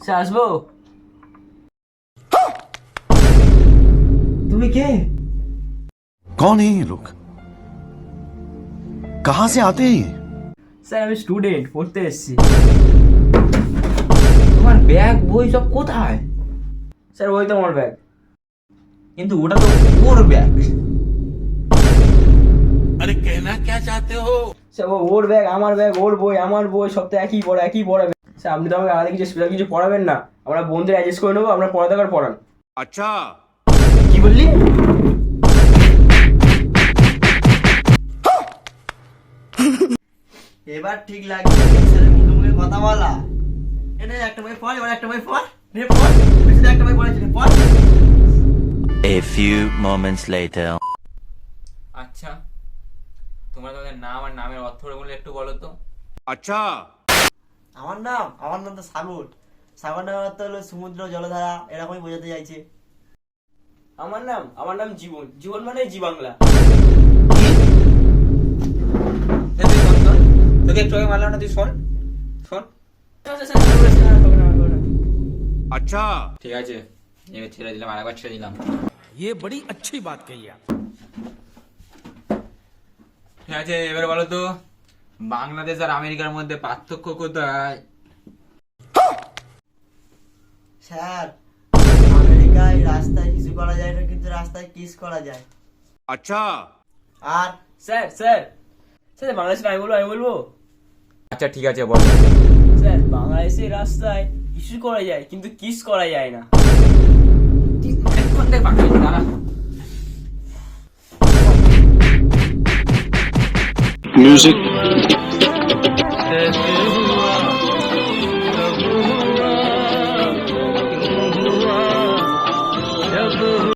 Sir আসবো? তুমি কে? कौन है ये लोग? कहां से आते हैं ये? স্যার আমি স্টুডেন্ট, পড়তে এসেছি। তোমার ব্যাগ বই সব কোথায়? স্যার ওই তো আমার ব্যাগ। কিন্তু ওটা তো ওর ব্যাগ। अरे कहना क्या चाहते हो? স্যার ওর ব্যাগ আমার ব্যাগ, ওর বই আমার বই, সব তো একই পড়া। স্যার আপনি তো আমাকে আলাদা কিছু স্পেশাল কিছু পড়াবেন না, আমরা বন্ধুরা অ্যাডজাস্ট করে নেবো, আপনার পড়া দেখার পড়ান। अच्छा কি বললি? এবার ঠিক লাগছে স্যারের মুখে কথা বলা। এটা একটা বই পড়, এবার একটা বই পড়, নে পড়, বেশি একটা বই পড়াচ্ছি, পড়। A few moments later. আচ্ছা, তোমরা তোমাদের নাম আর নামের অর্থ বলে একটু বলো তো। अच्छा আমার নাম তো সাগর। সাগর নামের অর্থ হলো সমুদ্র, জলধারা, এরকমই বোঝাতে চাইছে। আমার নাম জীবন মানে জি বাংলা। তোকে একটু আগে মারলাম না, তুই শোন। अच्छा ঠিক আছে, এবার ছেড়ে দিলাম, আরেকবার ছেড়ে দিলাম। ये बड़ी अच्छी बात कही आप। ঠিক আছে, এবার বলো তো বাংলাদেশ আর আমেরিকার মধ্যে পার্থক্য কোথায়? স্যার, আমেরিকায় রাস্তায় কিছু করা যায় না, কিন্তু রাস্তায় কিস করা যায়। अच्छा আর স্যার বাংলাদেশে আমি বলবো। আচ্ছা ঠিক আছে, বলো। স্যার বাংলাদেশের রাস্তায় ইস্যু করা যায় কিন্তু কিস করা যায় না। এখন দেখ বাকি দাঁড়া। म्यूजिक